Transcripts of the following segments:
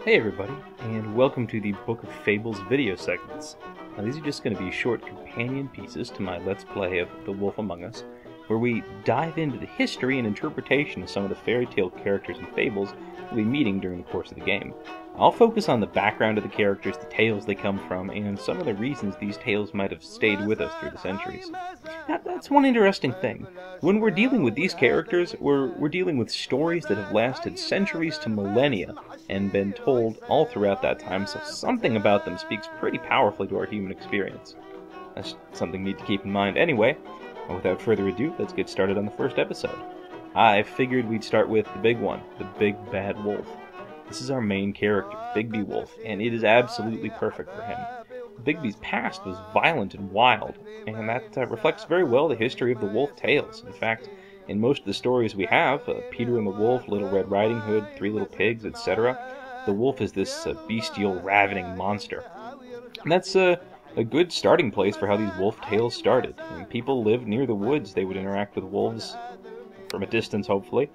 Hey everybody, and welcome to the Book of Fables video segments. Now these are just going to be short companion pieces to my Let's Play of The Wolf Among Us, where we dive into the history and interpretation of some of the fairy tale characters and fables we'll be meeting during the course of the game. I'll focus on the background of the characters, the tales they come from, and some of the reasons these tales might have stayed with us through the centuries. Now, that's one interesting thing. When we're dealing with these characters, we're dealing with stories that have lasted centuries to millennia and been told all throughout that time, so something about them speaks pretty powerfully to our human experience. That's something we need to keep in mind anyway. And without further ado, let's get started on the first episode. I figured we'd start with the big one, the big bad wolf. This is our main character, Bigby Wolf, and it is absolutely perfect for him. Bigby's past was violent and wild, and that reflects very well the history of the wolf tales. In fact, in most of the stories we have, Peter and the Wolf, Little Red Riding Hood, Three Little Pigs, etc., the wolf is this bestial, ravening monster. And that's a good starting place for how these wolf tales started. When people lived near the woods, they would interact with wolves from a distance, hopefully.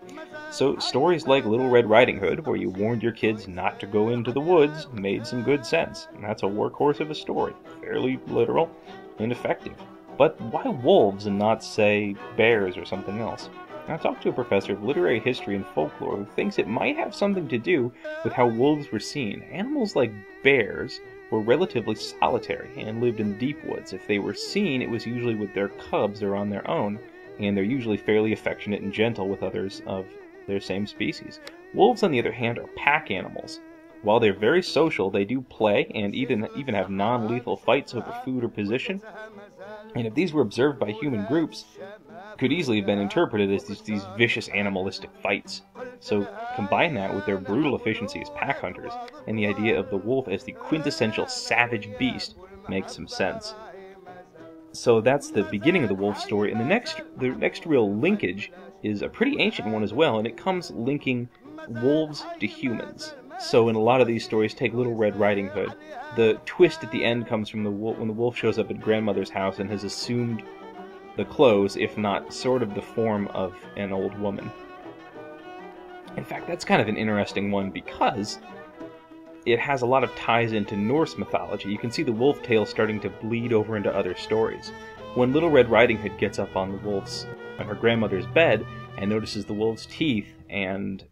So stories like Little Red Riding Hood, where you warned your kids not to go into the woods, made some good sense. And that's a workhorse of a story, fairly literal and effective. But why wolves and not, say, bears or something else? I talked to a professor of literary history and folklore who thinks it might have something to do with how wolves were seen. Animals like bears were relatively solitary and lived in deep woods. If they were seen, it was usually with their cubs or on their own, and they're usually fairly affectionate and gentle with others of their same species. Wolves, on the other hand, are pack animals. While they're very social, they do play and even have non-lethal fights over food or position. And if these were observed by human groups, could easily have been interpreted as these vicious animalistic fights. So combine that with their brutal efficiency as pack hunters, and the idea of the wolf as the quintessential savage beast makes some sense. So that's the beginning of the wolf story, and the next real linkage is a pretty ancient one as well, and it comes linking wolves to humans. So in a lot of these stories, take Little Red Riding Hood, the twist at the end comes from when the wolf shows up at grandmother's house and has assumed the clothes, if not sort of the form of an old woman. In fact, that's kind of an interesting one because it has a lot of ties into Norse mythology. You can see the wolf tale starting to bleed over into other stories. When Little Red Riding Hood gets up on her grandmother's bed and notices the wolf's teeth and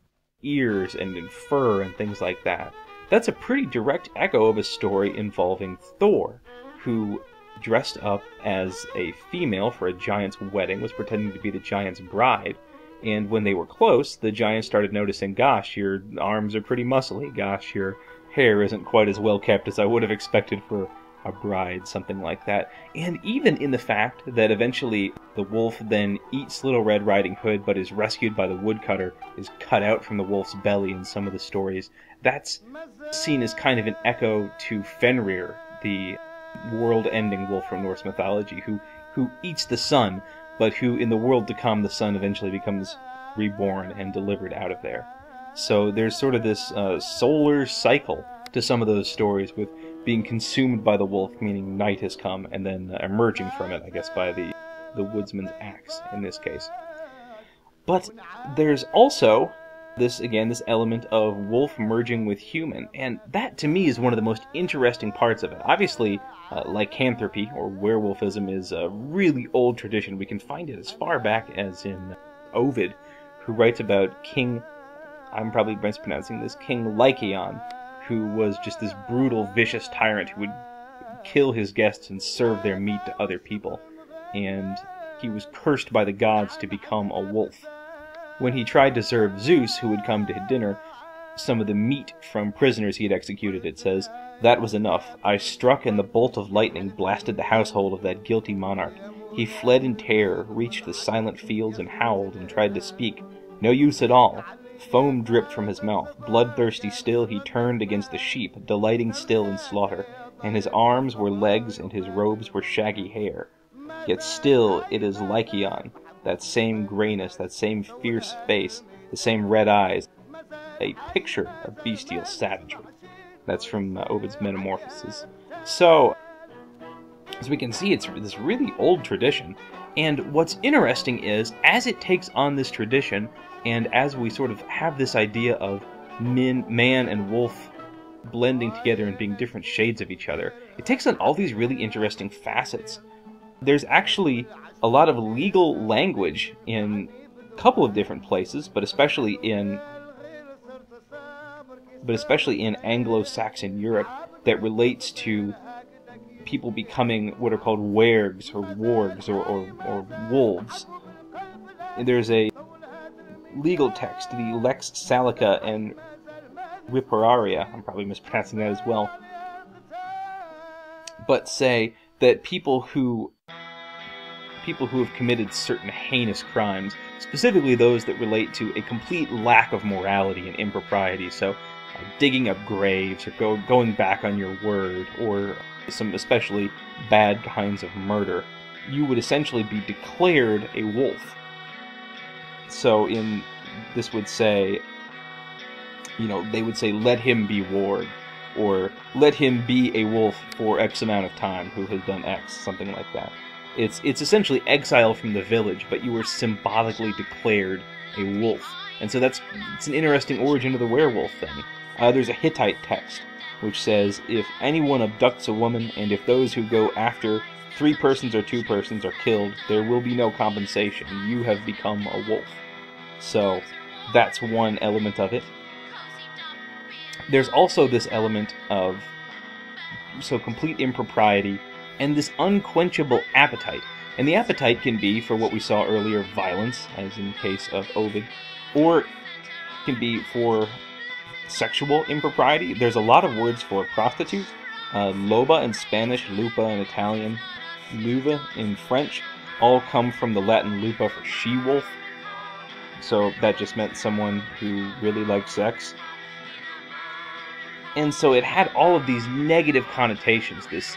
ears and fur and things like that, that's a pretty direct echo of a story involving Thor, who dressed up as a female for a giant's wedding, was pretending to be the giant's bride, and when they were close, the giant started noticing, gosh, your arms are pretty muscly, gosh, your hair isn't quite as well kept as I would have expected for a bride, something like that. And even in the fact that eventually the wolf then eats Little Red Riding Hood but is rescued by the woodcutter, is cut out from the wolf's belly in some of the stories, that's seen as kind of an echo to Fenrir, the world-ending wolf from Norse mythology, who eats the sun, but who in the world to come the sun eventually becomes reborn and delivered out of there. So there's sort of this solar cycle to some of those stories, with being consumed by the wolf, meaning night has come, and then emerging from it, I guess, by the woodsman's axe in this case. But there's also this element of wolf merging with human, and that to me is one of the most interesting parts of it. Obviously, lycanthropy or werewolfism is a really old tradition. We can find it as far back as in Ovid, who writes about I'm probably mispronouncing this, King Lycaon, who was just this brutal, vicious tyrant who would kill his guests and serve their meat to other people. And he was cursed by the gods to become a wolf. When he tried to serve Zeus, who would come to dinner, some of the meat from prisoners he had executed, it says, "That was enough. I struck, and the bolt of lightning blasted the household of that guilty monarch. He fled in terror, reached the silent fields, and howled, and tried to speak. No use at all. Foam dripped from his mouth. Bloodthirsty still, he turned against the sheep, delighting still in slaughter. And his arms were legs, and his robes were shaggy hair. Yet still it is Lycaon, that same grayness, that same fierce face, the same red eyes, a picture of bestial savagery." That's from Ovid's Metamorphoses. So, as we can see, it's this really old tradition, And what's interesting is, as it takes on this tradition, and as we sort of have this idea of man and wolf blending together and being different shades of each other, it takes on all these really interesting facets. There's actually a lot of legal language in a couple of different places, but especially in Anglo-Saxon Europe, that relates to people becoming what are called wergs or wargs or wolves. There's a legal text, the Lex Salica and Ripararia, I'm probably mispronouncing that as well, but say that people who have committed certain heinous crimes, specifically those that relate to a complete lack of morality and impropriety, so digging up graves or going back on your word, or some especially bad kinds of murder, you would essentially be declared a wolf. So this would say, they would say, let him be ward, or let him be a wolf for X amount of time who has done X, something like that. It's essentially exile from the village, but you were symbolically declared a wolf. And so it's an interesting origin of the werewolf thing. There's a Hittite text which says, if anyone abducts a woman, and if those who go after 3 persons or 2 persons are killed, there will be no compensation. You have become a wolf. So that's one element of it. There's also this element of complete impropriety and this unquenchable appetite. And the appetite can be, for what we saw earlier, violence, as in the case of Ovid, or it can be for sexual impropriety. There's a lot of words for prostitute. Loba in Spanish, lupa in Italian, luva in French, all come from the Latin lupa for she-wolf. So that just meant someone who really liked sex. And so it had all of these negative connotations, this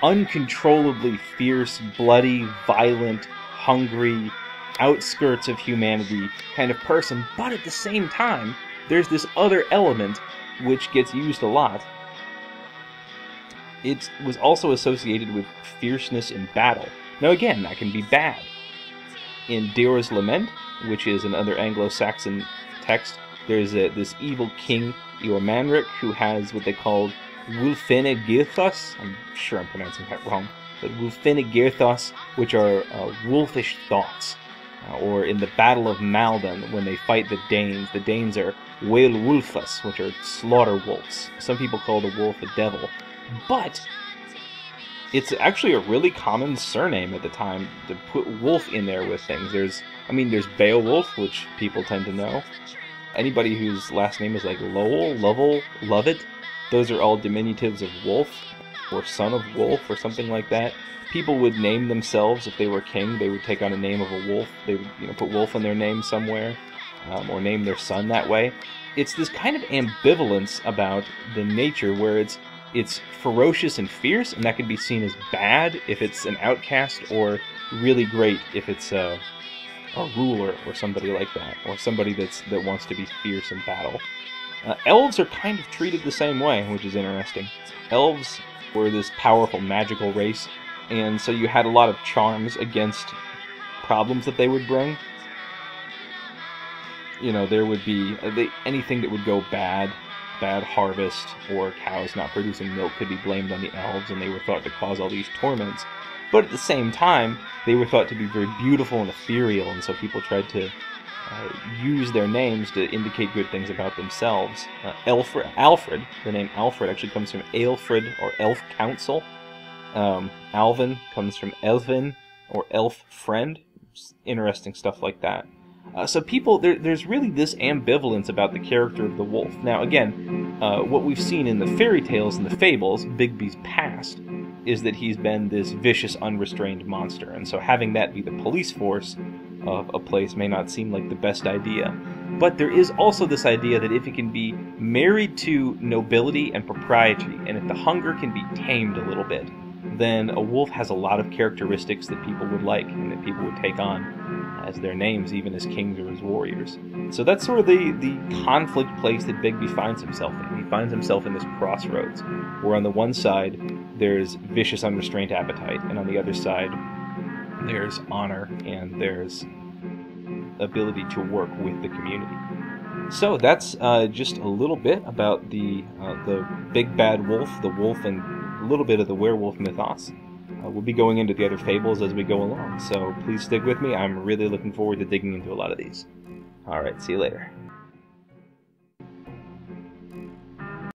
uncontrollably fierce, bloody, violent, hungry, outskirts of humanity kind of person. But at the same time, there's this other element which gets used a lot. It was also associated with fierceness in battle. Now again, that can be bad. In Deor's Lament, which is another Anglo-Saxon text, there's this evil king, Eormanric, who has what they called Wulfene Girthos. I'm sure I'm pronouncing that wrong. But Wulfene Girthos, which are wolfish thoughts. Or in the Battle of Maldon, when they fight the Danes are Whale-Wulfus, which are slaughter wolves. Some people call the wolf a devil. But it's actually a really common surname at the time to put wolf in there with things. There's Beowulf, which people tend to know. Anybody whose last name is like Lowell, Lovell, Lovett, those are all diminutives of wolf, or son of wolf, or something like that. People would name themselves, if they were king, they would take on a name of a wolf. They would put wolf in their name somewhere, or name their son that way. It's this kind of ambivalence about the nature where it's ferocious and fierce, and that can be seen as bad if it's an outcast, or really great if it's a ruler or somebody like that, or somebody that wants to be fierce in battle. Elves are kind of treated the same way, which is interesting. Elves were this powerful magical race, and so you had a lot of charms against problems that they would bring. There would be anything that would go bad harvest, or cows not producing milk could be blamed on the elves, and they were thought to cause all these torments. But at the same time, they were thought to be very beautiful and ethereal, and so people tried to use their names to indicate good things about themselves. Alfred, the name Alfred actually comes from Aelfred, or Elf Council. Alvin comes from Elvin, or Elf Friend. Interesting stuff like that. So there's really this ambivalence about the character of the wolf. Now again, what we've seen in the fairy tales and the fables, Bigby's past, is that he's been this vicious, unrestrained monster. And so having that be the police force of a place may not seem like the best idea. But there is also this idea that if it can be married to nobility and propriety, and if the hunger can be tamed a little bit, then a wolf has a lot of characteristics that people would like, and that people would take on as their names, even as kings or as warriors. So that's sort of the conflict place that Bigby finds himself in. He finds himself in this crossroads, where on the one side there's vicious, unrestrained appetite, and on the other side there's honor, and there's ability to work with the community. So that's just a little bit about the big bad wolf, the wolf, and a little bit of the werewolf mythos. We'll be going into the other fables as we go along, so please stick with me. I'm really looking forward to digging into a lot of these. Alright, see you later.